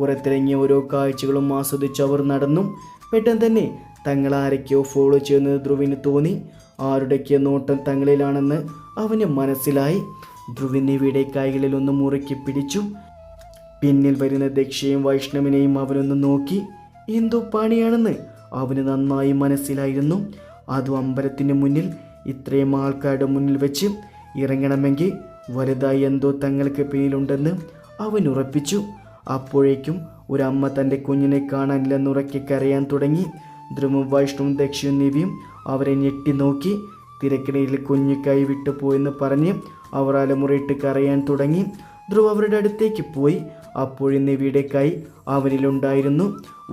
പുറത്തിറങ്ങിയ ഓരോ കാഴ്ചകളും ആസ്വദിച്ച് അവർ നടന്നു. പെട്ടെന്ന് തന്നെ തങ്ങൾ ആരൊക്കെയോ ഫോളോ ചെയ്യുന്നത് ധ്രുവിന് തോന്നി. ആരുടെയൊക്കെ നോട്ടം തങ്ങളിലാണെന്ന് അവന് മനസ്സിലായി. ധ്രുവിൻ നിവിയുടെ കൈകളിൽ ഒന്ന് മുറുക്കി പിടിച്ചു. പിന്നിൽ വരുന്ന ദക്ഷയെയും വൈഷ്ണവിനെയും അവനൊന്ന് നോക്കി. എന്തോ പണിയാണെന്ന് അവന് നന്നായി മനസ്സിലായിരുന്നു. അതും അമ്പലത്തിന് മുന്നിൽ ഇത്രയും ആൾക്കാരുടെ മുന്നിൽ വെച്ച് ഇറങ്ങണമെങ്കിൽ വലുതായി എന്തോ തങ്ങൾക്ക് പിന്നിലുണ്ടെന്ന് അവൻ ഉറപ്പിച്ചു. അപ്പോഴേക്കും ഒരമ്മ തൻ്റെ കുഞ്ഞിനെ കാണാനില്ലെന്നുറക്കി കരയാൻ തുടങ്ങി. ധ്രുവും വൈഷ്ണവും ദക്ഷയും നിവിയും അവരെ ഞെട്ടി നോക്കി. തിരക്കിടയിൽ കുഞ്ഞ് കൈവിട്ടു പോയെന്ന് പറഞ്ഞ് അവർ അലമുറയിട്ട് കരയാൻ തുടങ്ങി. ധ്രുവ് അവരുടെ അടുത്തേക്ക് പോയി. അപ്പോഴും നിവിയുടെ കൈ അവനിലുണ്ടായിരുന്നു,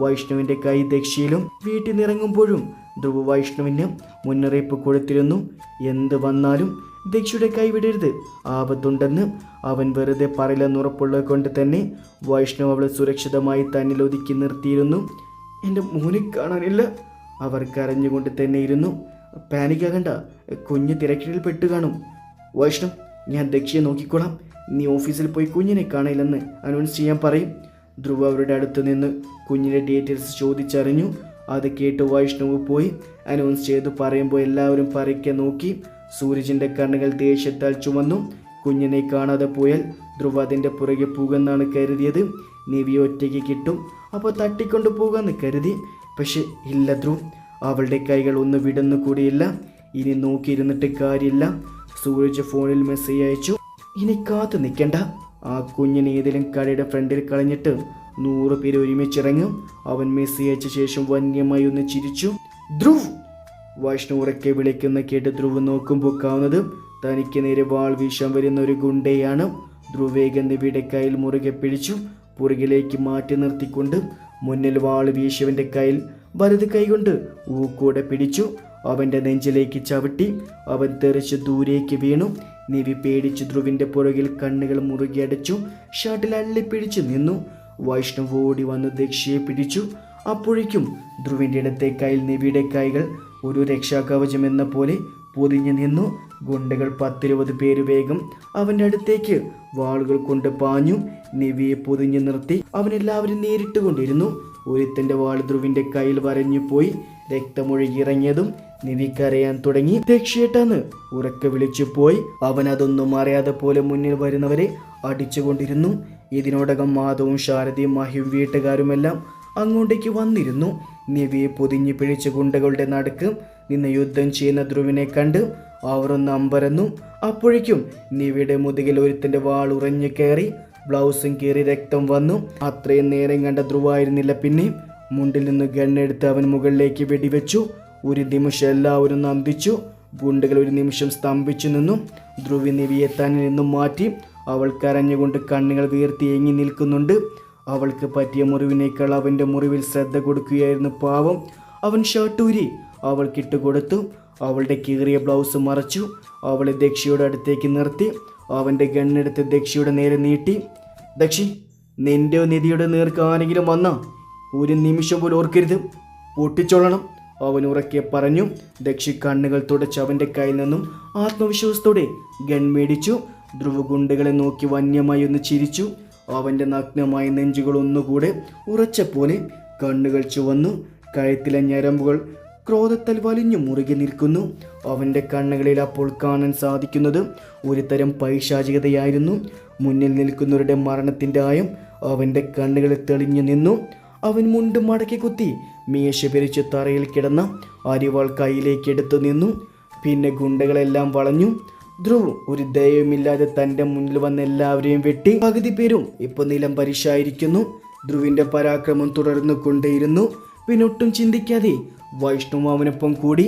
വൈഷ്ണവിൻ്റെ കൈ ദക്ഷയിലും. വീട്ടിൽ നിന്നിറങ്ങുമ്പോഴും ധ്രുവ് വൈഷ്ണവിന് മുന്നറിയിപ്പ് കൊടുത്തിരുന്നു. എന്ത് വന്നാലും ദക്ഷയുടെ കൈ വിടരുത്, ആപത്തുണ്ടെന്ന്. അവൻ വെറുതെ പറയില്ലെന്നുറപ്പുള്ളത് കൊണ്ട് തന്നെ വൈഷ്ണവ് അവളെ സുരക്ഷിതമായി തന്നിൽ ഒതുക്കി നിർത്തിയിരുന്നു. എൻ്റെ മോനെ കാണാനില്ല, അവർ കരഞ്ഞുകൊണ്ട് തന്നെ ഇരുന്നു. പാനിക്കാകണ്ട, കുഞ്ഞ് തിരക്കിൽ പെട്ട് കാണും. വൈഷ്ണവ്, ഞാൻ ദക്ഷയെ നോക്കിക്കോളാം, നീ ഓഫീസിൽ പോയി കുഞ്ഞിനെ കാണില്ലെന്ന് അനൗൺസ് ചെയ്യാൻ പറയും. ധ്രുവ് അവരുടെ അടുത്ത് നിന്ന് കുഞ്ഞിൻ്റെ ഡീറ്റെയിൽസ് ചോദിച്ചറിഞ്ഞു. അത് കേട്ട് വൈഷ്ണവ് പോയി അനൗൺസ് ചെയ്തു പറയുമ്പോൾ എല്ലാവരും പരക്കെ നോക്കി. സൂരജിൻ്റെ കണ്ണുകൾ ദേഷ്യത്താൽ ചുമന്നു. കുഞ്ഞിനെ കാണാതെ പോയാൽ ധ്രുവ് അതിൻ്റെ പുറകെ പോകുമെന്നാണ് കരുതിയത്. നിവി ഒറ്റയ്ക്ക് കിട്ടും, അപ്പോൾ തട്ടിക്കൊണ്ടു പോകാമെന്ന് കരുതി. പക്ഷെ ഇല്ല ധ്രുവ്, അവളുടെ കൈകൾ ഒന്ന് വിടുന്നു കൂടിയില്ല. ഇനി നോക്കിയിരുന്നിട്ട് കാര്യമില്ല. സൂരജ് ഫോണിൽ മെസ്സേജ് അയച്ചു. ഇനി കാത്തു നിൽക്കണ്ട, ആ കുഞ്ഞിനെ ഏതെങ്കിലും കടയുടെ ഫ്രണ്ടിൽ കളഞ്ഞിട്ട് 100 പേര് ഒരുമിച്ചിറങ്ങും. അവൻ മെസ്സേജ് അയച്ച ശേഷം വന്യമായി ഒന്ന് ചിരിച്ചു. ധ്രുവ്! വൈഷ്ണവ് ഉറക്കെ വിളിക്കുന്ന കേട്ട് ധ്രുവ് നോക്കുമ്പോൾ കാണുന്നത് തനിക്ക് നേരെ വാൾ വീശാൻ വരുന്ന ഒരു ഗുണ്ടയാണ്. ധ്രുവ് വേഗം നിവിയുടെ കയ്യിൽ മുറുകെ പിടിച്ചു പുറകിലേക്ക് മാറ്റി നിർത്തിക്കൊണ്ട് മുന്നിൽ വാൾ വീശിയവൻ്റെ കയ്യിൽ വലത് കൈകൊണ്ട് ഊക്കൂടെ പിടിച്ചു. അവൻ്റെ നെഞ്ചിലേക്ക് ചവിട്ടി. അവൻ തെറിച്ച് ദൂരേക്ക് വീണു. നിവി പേടിച്ച് ധ്രുവിൻ്റെ പുറകിൽ കണ്ണുകൾ മുറുകി അടച്ചു. ഷർട്ടിൽ അള്ളിപ്പിടിച്ചു നിന്നു. വൈഷ്ണവ് ഓടി വന്ന് ദക്ഷയെ പിടിച്ചു. അപ്പോഴേക്കും ധ്രുവിൻ്റെ ഇടത്തെ കൈയിൽ നിവിയുടെ കൈകൾ ഒരു രക്ഷാകവചം എന്ന പോലെ പൊതിഞ്ഞു നിന്നു. ഗുണ്ടകൾ 10-20 പേര് വേഗം അവൻ്റെ അടുത്തേക്ക് വാളുകൾ കൊണ്ട് പാഞ്ഞു. നിവിയെ പൊതിഞ്ഞു നിർത്തി അവനെല്ലാവരും നേരിട്ട് കൊണ്ടിരുന്നു. ഒരുത്തൻ്റെ വാൾ ധ്രുവിൻ്റെ കയ്യിൽ വരഞ്ഞു പോയി. രക്തമൊഴുകിയിറങ്ങിയതും നിവി കരയാൻ തുടങ്ങി. ദക്ഷേട്ടാന്ന് ഉറക്കെ വിളിച്ചു പോയി. അവൻ അതൊന്നും അറിയാതെ പോലെ മുന്നിൽ വരുന്നവരെ അടിച്ചുകൊണ്ടിരുന്നു. ഇതിനോടകം മാധവും ശാരദയും മഹിയും വീട്ടുകാരുമെല്ലാം അങ്ങോട്ടേക്ക് വന്നിരുന്നു. നിവിയെ പൊതിഞ്ഞു പിടിച്ച് ഗുണ്ടകളുടെ നടുക്ക് നിന്ന് യുദ്ധം ചെയ്യുന്ന ധ്രുവിനെ കണ്ട് അവർ ഒന്ന് അമ്പരന്നു. അപ്പോഴേക്കും നിവിയുടെ മുതുകിൽ ഒരുത്തൻ്റെ വാൾ ഉറഞ്ഞു കയറി. ബ്ലൗസും കീറി രക്തം വന്നു. അത്രയും നേരം കണ്ട ധ്രുവായിരുന്നില്ല പിന്നെ. മുണ്ടിൽ നിന്ന് ഗണ്ണെടുത്ത് അവൻ മുകളിലേക്ക് വെടിവെച്ചു. ഒരു നിമിഷം എല്ലാവരും നന്ദിച്ചു. ഗുണ്ടകൾ ഒരു നിമിഷം സ്തംഭിച്ചു നിന്നു. ധ്രുവി നിവിയെ തന്നിൽ നിന്നും മാറ്റി. അവൾ കരഞ്ഞുകൊണ്ട് കണ്ണുകൾ വീർത്തി ഏങ്ങി നിൽക്കുന്നുണ്ട്. അവൾക്ക് പറ്റിയ മുറിവിനേക്കാൾ അവൻ്റെ മുറിവിൽ ശ്രദ്ധ കൊടുക്കുകയായിരുന്നു പാവം. അവൻ ഷർട്ടൂരി അവൾക്കിട്ട് കൊടുത്തു. അവളുടെ കീറിയ ബ്ലൗസ് മറച്ചു. അവളെ ദക്ഷയുടെ അടുത്തേക്ക് നിർത്തി. അവൻ്റെ ഗണ്ണെടുത്ത് ദക്ഷയുടെ നേരെ നീട്ടി. ദക്ഷി, നിന്റെ നിധിയുടെ നേർക്ക് ആരെങ്കിലും വന്നാ ഒരു നിമിഷം പോലും ഓർക്കരുത്, പൊട്ടിച്ചോളണം, അവൻ ഉറക്കെ പറഞ്ഞു. ദക്ഷി കണ്ണുകൾ തുടച്ച് അവൻ്റെ കയ്യിൽ നിന്നും ആത്മവിശ്വാസത്തോടെ ഗൺ മേടിച്ചു. ധ്രുവ് ഗുണ്ടകളെ നോക്കി വന്യമായി ഒന്ന് ചിരിച്ചു. അവൻ്റെ നഗ്നമായ നെഞ്ചുകൾ ഒന്നുകൂടെ ഉറച്ച പോലെ കണ്ണുകൾ ചുവന്നു. കഴുത്തിലെ ഞരമ്പുകൾ ക്രോധത്താൽ വലിഞ്ഞു മുറുകി നിൽക്കുന്നു. അവൻ്റെ കണ്ണുകളിൽ അപ്പോൾ കാണാൻ സാധിക്കുന്നത് ഒരു തരം പൈശാചികതയായിരുന്നു. മുന്നിൽ നിൽക്കുന്നവരുടെ മരണത്തിൻ്റെ ആയം അവൻ്റെ കണ്ണുകളിൽ തെളിഞ്ഞു നിന്നു. അവൻ മുണ്ട് മടക്കി കുത്തി മീശ പിരിച്ച് തറയിൽ കിടന്ന അരിവാൾ കയ്യിലേക്ക് എടുത്തു നിന്നു. പിന്നെ ഗുണ്ടകളെല്ലാം വളഞ്ഞു. ധ്രുവ് ഒരു ദയവുമില്ലാതെ തൻ്റെ മുന്നിൽ വന്ന എല്ലാവരെയും വെട്ടി. പകുതി പേരും ഇപ്പോൾ നിലം പരിശായിരിക്കുന്നു. ധ്രുവിൻ്റെ പരാക്രമം തുടർന്നു കൊണ്ടേയിരുന്നു. പിന്നൊട്ടും ചിന്തിക്കാതെ വൈഷ്ണവ് അവനൊപ്പം കൂടി.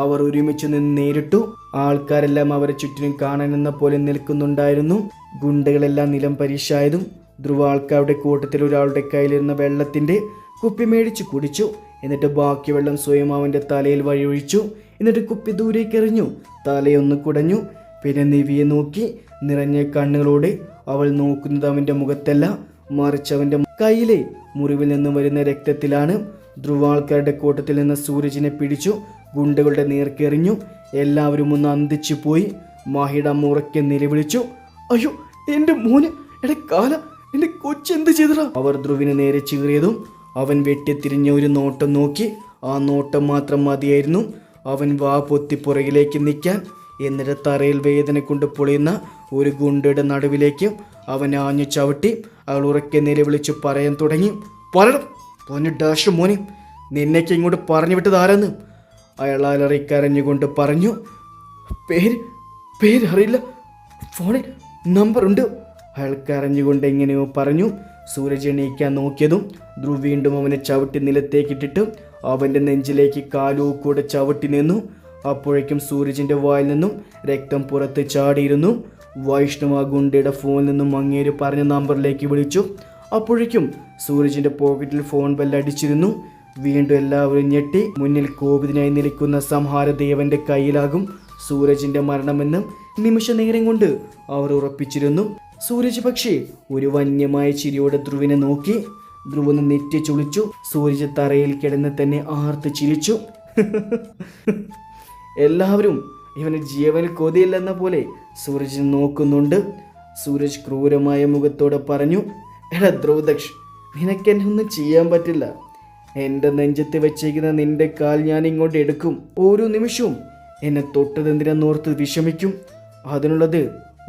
അവർ ഒരുമിച്ച് നിന്ന് നേരിട്ടു. ആൾക്കാരെല്ലാം അവരെ ചുറ്റിനും കാണാനെന്ന പോലെ നിൽക്കുന്നുണ്ടായിരുന്നു. ഗുണ്ടകളെല്ലാം നിലം പരിശായതും ധ്രുവ ആൾക്കാരുടെ കൂട്ടത്തിൽ ഒരാളുടെ കയ്യിലിരുന്ന വെള്ളത്തിൻ്റെ കുപ്പി മേടിച്ച് കുടിച്ചു. എന്നിട്ട് ബാക്കി വെള്ളം സ്വയം അവൻ്റെ തലയിൽ വഴിയൊഴിച്ചു. എന്നിട്ട് കുപ്പി ദൂരേക്ക് എറിഞ്ഞു. തലയൊന്ന് കുടഞ്ഞു. പിന്നെ നിവിയെ നോക്കി. നിറഞ്ഞ കണ്ണുകളോടെ അവൾ നോക്കുന്നത് അവൻ്റെ മുഖത്തല്ല, മറിച്ച് അവൻ്റെ കയ്യിലെ മുറിവിൽ നിന്ന് വരുന്ന രക്തത്തിലാണ്. ധ്രുവ ആൾക്കാരുടെ കൂട്ടത്തിൽ നിന്ന് സൂരജിനെ പിടിച്ചു ഗുണ്ടകളുടെ നേർക്കെറിഞ്ഞു. എല്ലാവരും ഒന്ന് അന്തിച്ചു പോയി. മാഹിയുടെ അമ്മ ഉറക്കെ നിലവിളിച്ചു, അയ്യോ എൻ്റെ മോന്, എടെ കാല, എന്റെ കൊച്ചെന്ത് ചെയ്തടാ? അവർ ധ്രുവിന് നേരെ ചീറിയതും അവൻ വെട്ടിത്തിരിഞ്ഞ ഒരു നോട്ടം നോക്കി. ആ നോട്ടം മാത്രം മതിയായിരുന്നു അവൻ വാ പൊത്തി പുറകിലേക്ക് നിൽക്കാൻ. എന്നിട്ട് തറയിൽ വേദന കൊണ്ട് പൊളിയുന്ന ഒരു ഗുണ്ടയുടെ നടുവിലേക്ക് അവൻ ആഞ്ഞു ചവിട്ടി. അവൾ ഉറക്കെ നിലവിളിച്ച് പറയാൻ തുടങ്ങി. പറയണം പൊന്നു ഡാഷ് മോനെ, നിന്നേക്ക് ഇങ്ങോട്ട് പറഞ്ഞു വിട്ടത് ആരാന്ന്? അയാൾ അലറിക്കരഞ്ഞുകൊണ്ട് പറഞ്ഞു. പേരറിയില്ല, ഫോണിൽ നമ്പറുണ്ട്. അയാൾ കരഞ്ഞുകൊണ്ട് എങ്ങനെയോ പറഞ്ഞു. സൂരജ് എണീക്കാൻ നോക്കിയതും ധ്രുവ് വീണ്ടും അവനെ ചവിട്ടി നിലത്തേക്കിട്ടിട്ട് അവൻ്റെ നെഞ്ചിലേക്ക് കാലൂക്കൂടെ ചവിട്ടി നിന്നു. അപ്പോഴേക്കും സൂരജിൻ്റെ വായിൽ നിന്നും രക്തം പുറത്ത് ചാടിയിരുന്നു. വൈഷ്ണവ ഗുണ്ടയുടെ ഫോണിൽ നിന്നും അങ്ങേര് പറഞ്ഞ നമ്പറിലേക്ക് വിളിച്ചു. അപ്പോഴേക്കും സൂരജിൻ്റെ പോക്കറ്റിൽ ഫോൺ ബെല്ലടിച്ചിരുന്നു. വീണ്ടും എല്ലാവരും ഞെട്ടി. മുന്നിൽ കോപിതനായി നിൽക്കുന്ന സംഹാരദേവന്റെ കയ്യിലാകും സൂരജിന്റെ മരണമെന്ന് നിമിഷ നേരം കൊണ്ട് അവർ ഉറപ്പിച്ചിരുന്നു. സൂരജ് പക്ഷേ ഒരു വന്യമായ ചിരിയോടെ ധ്രുവിനെ നോക്കി. ധ്രുവന് നെറ്റി ചുളിച്ചു. സൂരജ് തറയിൽ കിടന്ന് തന്നെ ആർത്ത് ചിരിച്ചു. എല്ലാവരും ഇവന് ജീവന് കൊതിയില്ലെന്ന പോലെ സൂരജ് നോക്കുന്നുണ്ട്. സൂരജ് ക്രൂരമായ മുഖത്തോടെ പറഞ്ഞു. എടാ ധ്രുവദക്ഷ്, നിനക്കെന്നെ ഒന്നും ചെയ്യാൻ പറ്റില്ല. എൻ്റെ നെഞ്ചത്ത് വെച്ചേക്കുന്ന നിന്റെ കാൽ ഞാൻ ഇങ്ങോട്ട് എടുക്കും. ഓരോ നിമിഷവും എന്നെ തൊട്ടതെന്തിനെന്നോർത്ത് വിഷമിക്കും. അതിനുള്ളത്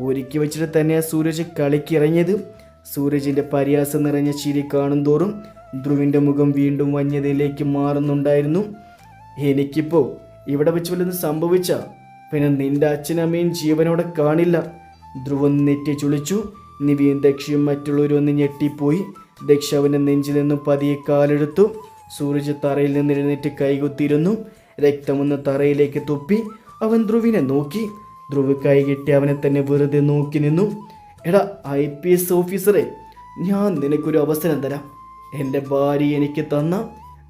ഒരുക്കി വെച്ചിട്ട് തന്നെയാണ് സൂരജ് കളിക്കിറങ്ങിയത്. സൂരജിൻ്റെ പരിഹാസം നിറഞ്ഞ ചിരി കാണും തോറും ധ്രുവിൻ്റെ മുഖം വീണ്ടും വന്യതയിലേക്ക് മാറുന്നുണ്ടായിരുന്നു. എനിക്കിപ്പോൾ ഇവിടെ വെച്ച് വല്ലതും സംഭവിച്ച പിന്നെ നിന്റെ അച്ഛനമ്മയും ജീവനോടെ കാണില്ല. ധ്രുവൻ നെറ്റി ചുളിച്ചു. നിവിയും ദക്ഷയും മറ്റുള്ളവരും ഒന്ന് ഞെട്ടിപ്പോയി. ദക്ഷ അവൻ്റെ നെഞ്ചിൽ നിന്നും പതിയെ കാലെടുത്തു. സൂരജ് തറയിൽ നിന്ന് എഴുന്നേറ്റ് കൈകുത്തിയിരുന്നു. രക്തമൊന്ന് തറയിലേക്ക് തുപ്പി. അവൻ ധ്രുവിനെ നോക്കി. ധ്രുവ് കൈകെട്ടി അവനെ തന്നെ വെറുതെ നോക്കി നിന്നു. എടാ IPS ഓഫീസറെ, ഞാൻ നിനക്കൊരു അവസരം തരാം. എൻ്റെ ഭാര്യ എനിക്ക് തന്ന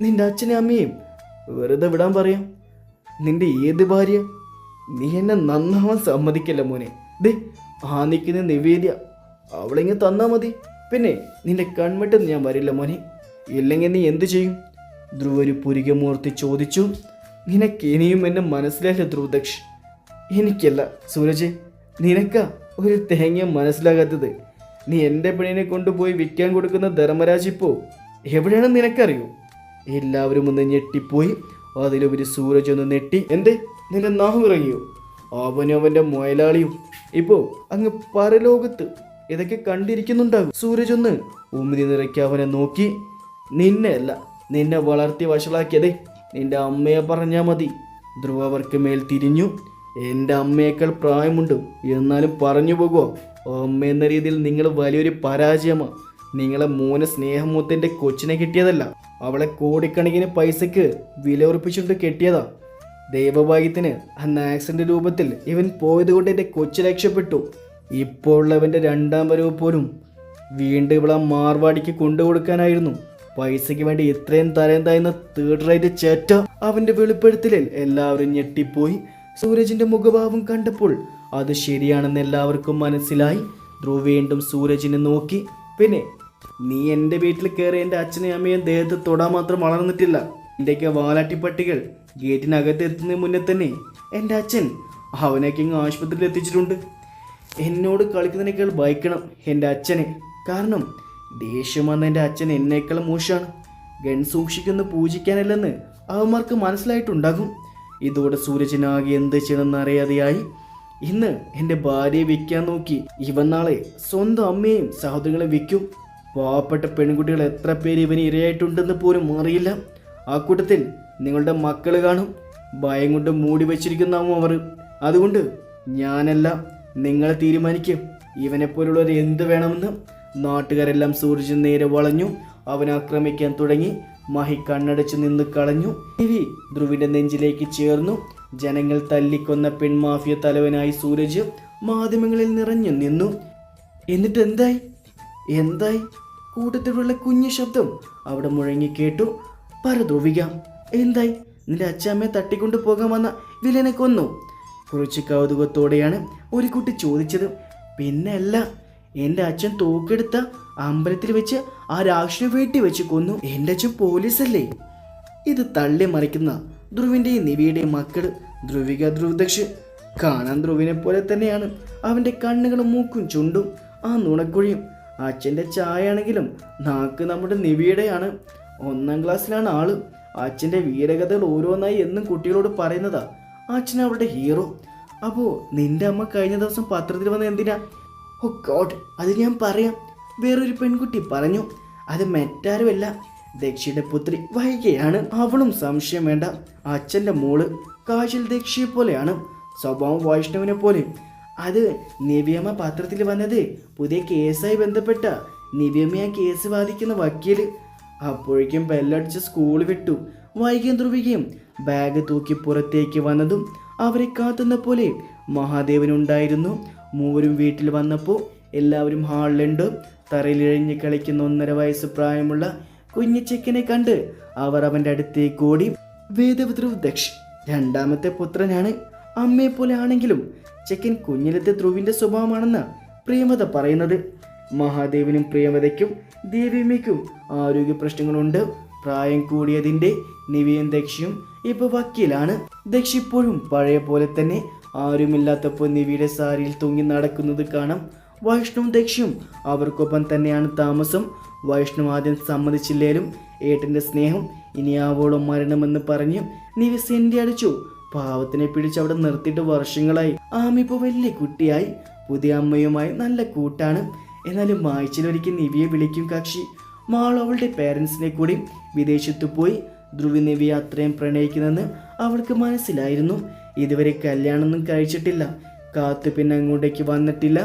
നിന്റെ അച്ഛനെ അമ്മയും വെറുതെ വിടാൻ പറയാം. നിന്റെ ഏത് ഭാര്യ? നീ എന്നെ നന്നാവാൻ സമ്മതിക്കല്ല മോനെ. ദേ ആ നിൽക്കുന്ന നിവേദ്യ, അവളിങ്ങ് തന്നാൽ മതി. പിന്നെ നിന്റെ കൺവെട്ടെന്ന് ഞാൻ വരില്ല മോനെ. ഇല്ലെങ്കിൽ നീ എന്തു ചെയ്യും? ധ്രുവ് ഒരു പുരികമൂർത്തി ചോദിച്ചു. നിനക്ക് ഇനിയും എന്നെ മനസ്സിലായില്ല ധ്രുവദക്ഷ്. എനിക്കല്ല സൂരജ്, നിനക്കാ ഒരു തേങ്ങ മനസ്സിലാകാത്തത്. നീ എൻ്റെ പെണ്ണിനെ കൊണ്ടുപോയി വിൽക്കാൻ കൊടുക്കുന്ന ധർമ്മരാജ് ഇപ്പോൾ എവിടെയാണെന്ന് നിനക്കറിയോ? എല്ലാവരും ഒന്ന് ഞെട്ടിപ്പോയി. അതിലുപരി സൂരജ് ഒന്ന് നെട്ടി. എന്തേ നിന്റെ നാഹം ഇറങ്ങിയോ? അവനും അവൻ്റെ മുയലാളിയും ഇപ്പോൾ അങ്ങ് പരലോകത്ത് ഇതൊക്കെ കണ്ടിരിക്കുന്നുണ്ടാകും. സൂരജ് ഒന്ന് ഉമിതി നിറയ്ക്ക് അവനെ നോക്കി. നിന്നെ അല്ല, നിന്നെ വളർത്തി വഷളാക്കിയതേ നിന്റെ അമ്മയെ പറഞ്ഞാൽ മതി. ധ്രുവ അവർക്ക് മേൽ തിരിഞ്ഞു. എൻ്റെ അമ്മയേക്കാൾ പ്രായമുണ്ട്, എന്നാലും പറഞ്ഞു പോകുമോ? അമ്മ എന്ന രീതിയിൽ നിങ്ങൾ വലിയൊരു പരാജയമാണ്. നിങ്ങളെ മോനെ സ്നേഹമൂത്തിൻ്റെ കൊച്ചിനെ കിട്ടിയതല്ല, അവളെ കോടിക്കണക്കിന് പൈസക്ക് വില ഉറപ്പിച്ചുകൊണ്ട് കെട്ടിയതാ. ദൈവഭാഗ്യത്തിന് അന്ന് ആക്സിഡന്റ് രൂപത്തിൽ ഇവൻ പോയത് കൊണ്ട് എൻ്റെ കൊച്ചു രക്ഷപ്പെട്ടു. ഇപ്പോൾ ഉള്ളവൻ്റെ രണ്ടാം വരവ് പോലും വീണ്ടും ഇവളെ മാർവാടിക്ക് കൊണ്ടുകൊടുക്കാനായിരുന്നു. പൈസയ്ക്ക് വേണ്ടി ഇത്രയും തരം തായുന്ന തേർഡ് റേറ്റ് ചേറ്റ. അവൻ്റെ വെളിപ്പെടുത്തലിൽ എല്ലാവരും ഞെട്ടിപ്പോയി. സൂരജിൻ്റെ മുഖഭാവം കണ്ടപ്പോൾ അത് ശരിയാണെന്ന് എല്ലാവർക്കും മനസ്സിലായി. ധ്രുവ് വീണ്ടും സൂരജിനെ നോക്കി. പിന്നെ നീ എൻ്റെ വീട്ടിൽ കയറി എൻ്റെ അച്ഛനെയും അമ്മയും ദേഹത്ത് തൊടാൻ മാത്രം വളർന്നിട്ടില്ല. എൻ്റെയൊക്കെ വാലാട്ടിപ്പട്ടികൾ ഗേറ്റിനകത്ത് എത്തുന്നതിന് മുന്നേ തന്നെ എൻ്റെ അച്ഛൻ അവനൊക്കെ ഇങ്ങ് ആശുപത്രിയിൽ എത്തിച്ചിട്ടുണ്ട്. എന്നോട് കളിക്കുന്നതിനേക്കാൾ ഭയക്കണം എൻ്റെ അച്ഛനെ. കാരണം ദേഷ്യം വന്ന എൻ്റെ അച്ഛൻ എന്നേക്കാൾ മോശമാണ്. ഗൺ സൂക്ഷിക്കുന്ന പൂജിക്കാനല്ലെന്ന് അവന്മാർക്ക് മനസ്സിലായിട്ടുണ്ടാകും. ഇതോടെ സൂരജിനാകെ എന്ത് ചെയ്യണമെന്ന് അറിയാതെയായി. ഇന്ന് എൻ്റെ ഭാര്യയെ വിൽക്കാൻ നോക്കി ഇവൻ നാളെ സ്വന്തം അമ്മയും സഹോദരങ്ങളെ വിൽക്കും. പാവപ്പെട്ട പെൺകുട്ടികൾ എത്ര പേര് ഇവന് ഇരയായിട്ടുണ്ടെന്ന് പോലും അറിയില്ല. ആ കൂട്ടത്തിൽ നിങ്ങളുടെ മക്കൾ കാണും. ഭയം കൊണ്ട് മൂടി വെച്ചിരിക്കുന്നാവും അവർ. അതുകൊണ്ട് ഞാനല്ല, നിങ്ങൾ തീരുമാനിക്കും ഇവനെപ്പോലുള്ളവർ എന്ത് വേണമെന്ന്. നാട്ടുകാരെല്ലാം സൂരജിന് നേരെ വളഞ്ഞു. അവൻ ആക്രമിക്കാൻ തുടങ്ങി. മഹി കണ്ണടച്ച് നിന്ന് കളഞ്ഞു. നിവി ധ്രുവിന്റെ നെഞ്ചിലേക്ക് ചേർന്നു. ജനങ്ങൾ തല്ലിക്കൊന്ന പെൺമാഫിയ തലവനായി സൂരജ് മാധ്യമങ്ങളിൽ നിറഞ്ഞു നിന്നു. എന്നിട്ട് എന്തായി? കൂട്ടത്തിലുള്ള കുഞ്ഞു ശബ്ദം അവിടെ മുഴങ്ങി കേട്ടു. പറ ധ്രുവിക, എന്തായി? നിന്റെ അച്ഛമ്മയെ തട്ടിക്കൊണ്ടു പോകാൻ വന്ന വില്ലനെ കൊന്നു? കുറച്ച് കൗതുകത്തോടെയാണ് ഒരു കുട്ടി ചോദിച്ചത്. പിന്നെ അല്ല, എൻ്റെ അച്ഛൻ തോക്കെടുത്ത അമ്പലത്തിൽ വെച്ച് ആ രാക്ഷനെ വീട്ടി വെച്ച് കൊന്നു. എൻ്റെ അച്ഛൻ പോലീസല്ലേ? ഇത് തള്ളി മറിക്കുന്ന ധ്രുവിൻ്റെയും നിവിയുടെയും മക്കൾ ധ്രുവിക, ധ്രുവദക്ഷ്. കാണാൻ ധ്രുവിനെ പോലെ തന്നെയാണ് അവൻ്റെ കണ്ണുകളും മൂക്കും ചുണ്ടും ആ നുണക്കുഴിയും. അച്ഛൻ്റെ ചായ ആണെങ്കിലും നാക്ക് നമ്മുടെ നിവിയുടെയാണ്. 1ാം ക്ലാസ്സിലാണ് ആള്. അച്ഛൻ്റെ വീരകഥകൾ ഓരോന്നായി എന്നും കുട്ടികളോട് പറയുന്നതാ. അച്ഛൻ അവളുടെ ഹീറോ. അപ്പോൾ നിന്റെ അമ്മ കഴിഞ്ഞ ദിവസം പത്രത്തിൽ വന്ന എന്തിനാ? ഓ ഗോഡ്, അത് ഞാൻ പറയാം. വേറൊരു പെൺകുട്ടി പറഞ്ഞു. അത് മറ്റാരുമല്ല, ദക്ഷിയുടെ പുത്രി വൈകയാണ്. അവളും സംശയം വേണ്ട അച്ഛൻ്റെ മോള്. കാശിൽ ദക്ഷിയെ പോലെയാണ്, സ്വഭാവം വൈഷ്ണവിനെ പോലെ. അത് നിവ്യമ്മ പത്രത്തിൽ വന്നത് പുതിയ കേസായി ബന്ധപ്പെട്ട നിവ്യമ്മ കേസ് വാദിക്കുന്ന വക്കീല്. അപ്പോഴേക്കും ബെല്ലടിച്ച് സ്കൂൾ വിട്ടു. വൈകിയും ധ്രുവികയും ബാഗ് തൂക്കി പുറത്തേക്ക് വന്നതും അവരെ കാത്തുന്ന പോലെ മഹാദേവനുണ്ടായിരുന്നു. മൂവരും വീട്ടിൽ വന്നപ്പോൾ എല്ലാവരും ഹാളിലുണ്ട്. തറയിലിഴഞ്ഞ് കളിക്കുന്ന 1.5 വയസ്സ് പ്രായമുള്ള കുഞ്ഞു ചെക്കനെ കണ്ട് അവർ അവൻ്റെ അടുത്തേക്ക് ഓടി. വേദവ ദക്ഷ് 2ാമത്തെ പുത്രനാണ്. അമ്മയെപ്പോലെ ആണെങ്കിലും ചെക്കൻ കുഞ്ഞിലത്തെ ധ്രുവിൻ്റെ സ്വഭാവമാണെന്ന് പ്രിയമത പറയുന്നത്. മഹാദേവനും പ്രിയമതയ്ക്കും ദേവിയമ്മയ്ക്കും ആരോഗ്യ പ്രശ്നങ്ങളുണ്ട്. പ്രായം കൂടിയതിൻ്റെ നിവിയും ദക്ഷിയും ഇപ്പോൾ വക്കീലാണ്. ദക്ഷി ഇപ്പോഴും പഴയ പോലെ തന്നെ ആരുമില്ലാത്തപ്പോൾ നിവിയുടെ സാരിയിൽ തൂങ്ങി നടക്കുന്നത് കാണാം. വൈഷ്ണവും ദക്ഷിയും അവർക്കൊപ്പം തന്നെയാണ് താമസം. വൈഷ്ണവ് ആദ്യം സമ്മതിച്ചില്ലേലും ഏട്ടൻ്റെ സ്നേഹം ഇനിയാവോളം മരണമെന്ന് പറഞ്ഞ് നിവി സെൻറ്റി അടിച്ചു. പാവത്തിനെ പിടിച്ച് അവിടെ നിർത്തിയിട്ട് വർഷങ്ങളായി. ആമിപ്പോൾ വലിയ കുട്ടിയായി. പുതിയ അമ്മയുമായി നല്ല കൂട്ടാണ്. എന്നാലും ആഴ്ചയിലൊരിക്കൽ നിവിയെ വിളിക്കും കക്ഷി. മാൾ അവളുടെ പേരൻസിനെ കൂടി വിദേശത്ത് പോയി. ധ്രുവി നിവിയെ അത്രയും പ്രണയിക്കുന്നെന്ന് അവൾക്ക് മനസ്സിലായിരുന്നു. ഇതുവരെ കല്യാണമൊന്നും കഴിച്ചിട്ടില്ല. കാത്തു പിന്നെ അങ്ങോട്ടേക്ക് വന്നിട്ടില്ല.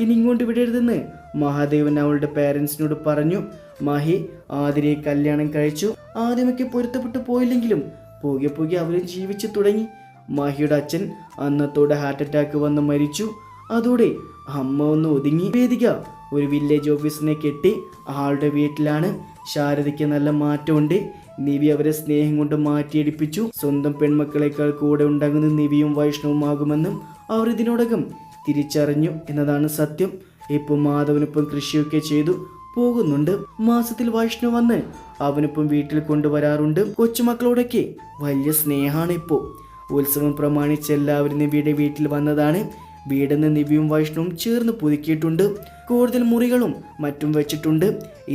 ഇനി ഇങ്ങോട്ട് വിടരുതെന്ന് മഹാദേവൻ അവളുടെ പേരൻസിനോട് പറഞ്ഞു. മഹി ആതിരയെ കല്യാണം കഴിച്ചു. ആദ്യമൊക്കെ പൊരുത്തപ്പെട്ടു പോയില്ലെങ്കിലും പോകെ അവരും ജീവിച്ചു തുടങ്ങി. മഹിയുടെ അച്ഛൻ അന്നത്തോടെ ഹാർട്ട് അറ്റാക്ക് വന്ന് മരിച്ചു. അതോടെ അമ്മ ഒന്ന് ഒതുങ്ങി. വേദിക ഒരു വില്ലേജ് ഓഫീസിനെ കെട്ടി ആളുടെ വീട്ടിലാണ്. ശാരദയ്ക്ക് നല്ല മാറ്റമുണ്ട്. നിവി അവരെ സ്നേഹം കൊണ്ട് മാറ്റിയെടുപ്പിച്ചു. സ്വന്തം പെൺമക്കളെക്കാൾ കൂടെ ഉണ്ടാകുന്ന നിവിയും വൈഷ്ണവുമാകുമെന്നും അവർ ഇതിനോടകം തിരിച്ചറിഞ്ഞു എന്നതാണ് സത്യം. ഇപ്പോൾ മാധവനൊപ്പം കൃഷിയൊക്കെ ചെയ്തു പോകുന്നുണ്ട്. മാസത്തിൽ വൈഷ്ണവ് വന്ന് അവനൊപ്പം വീട്ടിൽ കൊണ്ടുവരാറുണ്ട്. കൊച്ചുമക്കളോടൊക്കെ വലിയ സ്നേഹമാണ് ഇപ്പോൾ. ഉത്സവം പ്രമാണിച്ച് എല്ലാവരും നിവിയുടെ വീട്ടിൽ വന്നതാണ്. വീടെന്ന് നിവിയും വൈഷ്ണവും ചേർന്ന് പുതുക്കിയിട്ടുണ്ട്. കൂടുതൽ മുറികളും മറ്റും വെച്ചിട്ടുണ്ട്.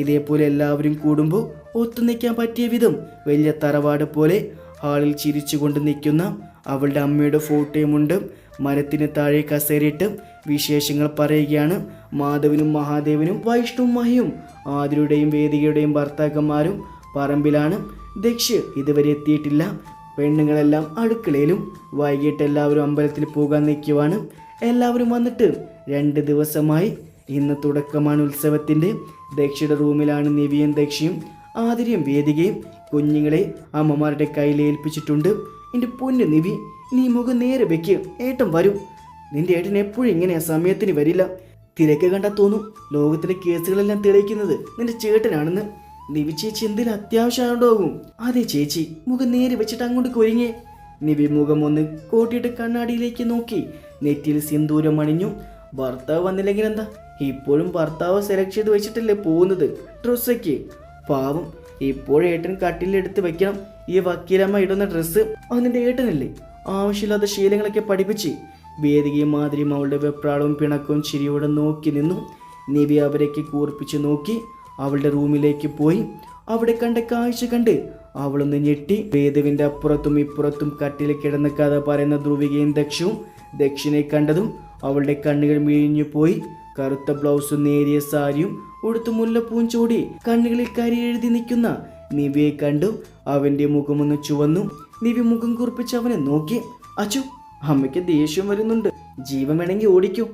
ഇതേപോലെ എല്ലാവരും കൂടുമ്പോൾ ഒത്തുനിൽക്കാൻ പറ്റിയ വിധം വലിയ തറവാട് പോലെ ഹാളിൽ ചിരിച്ചുകൊണ്ട് നിൽക്കുന്ന അവളുടെ അമ്മയുടെ ഫോട്ടോയുമുണ്ട്. മരത്തിന് താഴെ കസേരയിട്ട് വിശേഷങ്ങൾ പറയുകയാണ്. മാധവനും മഹാദേവനും വൈഷ്ണവും മഹിയും ആതിരയുടെയും വേദികയുടെയും ഭർത്താക്കന്മാരും പറമ്പിലാണ്. ദക്ഷ് ഇതുവരെ എത്തിയിട്ടില്ല. പെണ്ണുങ്ങളെല്ലാം അടുക്കളയിലും. വൈകിട്ട് എല്ലാവരും അമ്പലത്തിൽ പോകാൻ നിൽക്കുവാണ്. എല്ലാവരും വന്നിട്ട് 2 ദിവസമായി. ഇന്ന് തുടക്കമാണ് ഉത്സവത്തിൻ്റെ. ദക്ഷയുടെ റൂമിലാണ് നിവിയും ദക്ഷയും ആതിരയും വേദികയും. കുഞ്ഞുങ്ങളെ അമ്മമാരുടെ കയ്യിൽ ഏൽപ്പിച്ചിട്ടുണ്ട്. എൻ്റെ പൊന്നു നിവി, നീ മുഖം നേരെ വെക്ക്. ഏട്ടൻ വരും. നിന്റെ ഏട്ടൻ എപ്പോഴും ഇങ്ങനെയാ, സമയത്തിന് വരില്ല. തിരക്ക് കണ്ടാൽ തോന്നും ലോകത്തിലെ കേസുകളെല്ലാം തെളിയിക്കുന്നത് നിന്റെ ചേട്ടനാണെന്ന്. നിവി ചേച്ചി എന്തെങ്കിലും അത്യാവശ്യമാണ്ടോകും. അതെ ചേച്ചി, മുഖം നേരെ വെച്ചിട്ട് അങ്ങോട്ട് കൊരിങ്ങേ. നിവി മുഖം ഒന്ന് കോട്ടിയിട്ട് കണ്ണാടിയിലേക്ക് നോക്കി. നെറ്റിയിൽ സിന്ദൂരം അണിഞ്ഞു. ഭർത്താവ് വന്നില്ലെങ്കിൽ എന്താ, ഇപ്പോഴും ഭർത്താവ് സെലക്ട് ചെയ്ത് വെച്ചിട്ടല്ലേ പോകുന്നത് ഡ്രസ്സൊക്കെ. പാവം, ഇപ്പോഴും ഏട്ടൻ കട്ടിലെടുത്ത് വെക്കണം ഈ വക്കീലമ്മ ഇടുന്ന ഡ്രസ്സ്. അതിൻ്റെ ഏട്ടനല്ലേ ആവശ്യമില്ലാത്ത ശീലങ്ങളൊക്കെ പഠിപ്പിച്ച്. വേദികയും മാതിരിയും അവളുടെ വെപ്രാളവും പിണക്കവും ചിരിയോടെ നോക്കി നിന്നു. നിവി അവരേക്ക് കൂർപ്പിച്ച് നോക്കി. അവളുടെ റൂമിലേക്ക് പോയി. അവിടെ കണ്ട കാഴ്ച കണ്ട് അവളൊന്ന് ഞെട്ടി. വേദുവിൻ്റെ അപ്പുറത്തും ഇപ്പുറത്തും കട്ടിൽ കിടന്ന കഥ പറയുന്ന ധ്രുവികയും ദക്ഷവും ദക്ഷിനെ കണ്ടതും അവളുടെ കണ്ണുകൾ മിഴിഞ്ഞു പോയി. കറുത്ത ബ്ലൗസും നേരിയ സാരിയും ഉടുത്തു മുല്ലപ്പൂവും ചൂടി കണ്ണുകളിൽ കരി എഴുതി നിൽക്കുന്ന നിവിയെ കണ്ടു. അവൻ്റെ മുഖമൊന്ന് ചുവന്നു. നിവി മുഖം കുറിപ്പിച്ച് അവനെ നോക്കി. അച്ചു, അമ്മയ്ക്ക് ദേഷ്യം വരുന്നുണ്ട്. ജീവൻ വേണമെങ്കിൽ ഓടിക്കോ.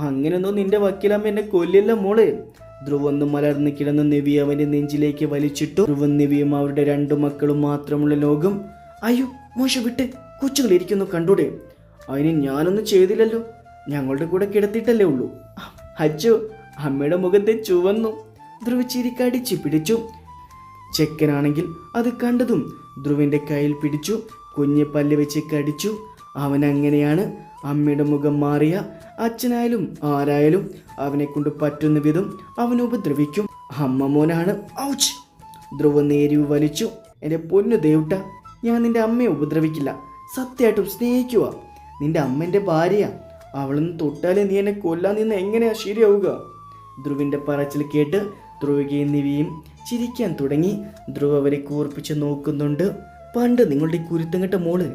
അങ്ങനെയൊന്നും നിന്റെ വക്കീലമ്മ എന്നെ കൊല്ലില്ല മോളെ. ധ്രുവൊന്ന് മലർന്ന് കിടന്ന് നിവി അവന്റെ നെഞ്ചിലേക്ക് വലിച്ചിട്ടു. ധ്രുവൻ നിവിയും അവരുടെ 2 മക്കളും മാത്രമുള്ള ലോകം. അയ്യോ മോശം വിട്ട്, കൊച്ചുങ്ങൾ ഇരിക്കുന്നു കണ്ടൂടെ. അതിന് ഞാനൊന്നും ചെയ്തില്ലല്ലോ, ഞങ്ങളുടെ കൂടെ കിടത്തിയിട്ടല്ലേ ഉള്ളൂ. അച്ചോ, അമ്മയുടെ മുഖത്തെ ചുവന്നു. ധ്രുവ ചിരിക്കടിച്ച് പിടിച്ചു. ചെക്കനാണെങ്കിൽ അത് കണ്ടതും ധ്രുവിൻ്റെ കയ്യിൽ പിടിച്ചു. കുഞ്ഞ് പല്ല് വെച്ച് കടിച്ചു. അവൻ അങ്ങനെയാണ്. അമ്മയുടെ മുഖം മാറിയ അച്ഛനായാലും ആരായാലും അവനെ കൊണ്ട് പറ്റുന്ന വിധം അവൻ ഉപദ്രവിക്കും. അമ്മ മോനാണ്. ഔച്ച്! ധ്രുവ നേരിവ് വലിച്ചു. എൻ്റെ പൊന്നു ദേവുട്ട, ഞാൻ നിന്റെ അമ്മയെ ഉപദ്രവിക്കില്ല. സത്യമായിട്ടും സ്നേഹിക്കുക. നിന്റെ അമ്മൻ്റെ ഭാര്യയാ. അവളൊന്ന് തൊട്ടാലേ നീ എന്നെ കൊല്ലാൻ നിന്ന് എങ്ങനെയാ ശരിയാവുക? ധ്രുവിൻ്റെ പറച്ചിൽ കേട്ട് ധ്രുവികയും നിവിയും ചിരിക്കാൻ തുടങ്ങി. ധ്രുവ് അവരെ കൂർപ്പിച്ച് നോക്കുന്നുണ്ട്. പണ്ട് നിങ്ങളുടെ കുരുത്തം കെട്ട മോള്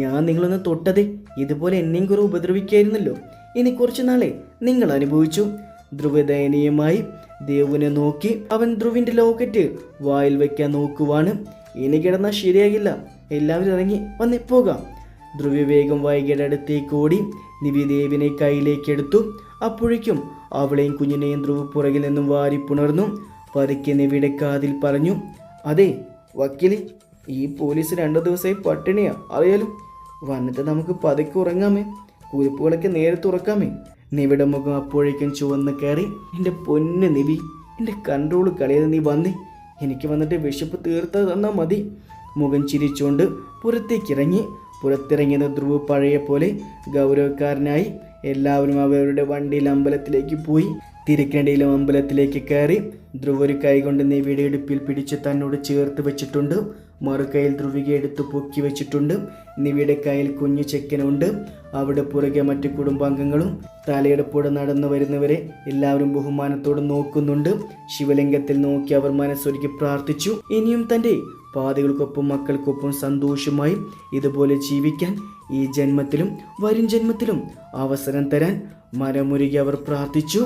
ഞാൻ നിങ്ങളൊന്ന് തൊട്ടതേ ഇതുപോലെ എന്നെയും കുറെ ഉപദ്രവിക്കായിരുന്നല്ലോ. ഇനി കുറച്ചു നാളെ നിങ്ങൾ അനുഭവിച്ചു. ധ്രുവ ദയനീയമായി ദേവുവിനെ നോക്കി. അവൻ ധ്രുവിൻ്റെ ലോക്കറ്റ് വായിൽ വയ്ക്കാൻ നോക്കുവാണ്. ഇനി കിടന്നാൽ ശരിയാകില്ല, എല്ലാവരും ഇറങ്ങി വന്നേ പോകാം. ധ്രുവി വേഗം വൈകിയുടെ അടുത്തേക്ക് ഓടി നിവി ദേവിനെ കയ്യിലേക്ക് എടുത്തു. അപ്പോഴേക്കും അവളെയും കുഞ്ഞിനെയും ധ്രുവ് പുറകിൽ നിന്നും വാരിപ്പുണർന്നു. പതുക്കെ നിവിയുടെ കാതിൽ പറഞ്ഞു, അതെ വക്കീലി, ഈ പോലീസ് 2 ദിവസമായി പട്ടിണിയാ അറിയാലോ. വന്നിട്ട് നമുക്ക് പതുക്കെ ഉറങ്ങാമേ, കുരിപ്പുകളൊക്കെ നേരെ തുറക്കാമേ. നിവിയുടെ മുഖം അപ്പോഴേക്കും ചുവന്ന് കയറി. എൻ്റെ പൊന്ന് നിവി, എൻ്റെ കൺട്രോൾ കളയാതെ നീ വന്നേ. എനിക്ക് വന്നിട്ട് വിശപ്പ് തീർത്ത് തന്നാൽ മതി. മുഖം ചിരിച്ചുകൊണ്ട് പുറത്തേക്കിറങ്ങി. പുറത്തിറങ്ങിയത് ധ്രുവ് പഴയ പോലെ ഗൗരവക്കാരനായി. എല്ലാവരും അവരുടെ വണ്ടിയിൽ അമ്പലത്തിലേക്ക് പോയി. തിരക്കിനിടയിലും അമ്പലത്തിലേക്ക് കയറി. ധ്രുവ് ഒരു കൈ കൊണ്ട് നിവിയുടെ ഇടുപ്പിൽ പിടിച്ച് തന്നോട് ചേർത്ത് വെച്ചിട്ടുണ്ട്. മറുകൈയിൽ ധ്രുവിക എടുത്ത് പൊക്കി വെച്ചിട്ടുണ്ട്. നിവിയുടെ കയ്യിൽ കുഞ്ഞു ചെക്കനുണ്ട്. അവിടെ പുറകെ മറ്റു കുടുംബാംഗങ്ങളും. തലയെടുപ്പോടെ നടന്നു വരുന്നവരെ എല്ലാവരും ബഹുമാനത്തോടെ നോക്കുന്നുണ്ട്. ശിവലിംഗത്തിൽ നോക്കി അവർ മനസ്സൊരുക്കി പ്രാർത്ഥിച്ചു. ഇനിയും തൻ്റെ പാതികൾക്കൊപ്പം മക്കൾക്കൊപ്പം സന്തോഷമായി ഇതുപോലെ ജീവിക്കാൻ ഈ ജന്മത്തിലും വരും ജന്മത്തിലും അവസരം തരാൻ മനമുരുകി അവർ പ്രാർത്ഥിച്ചു.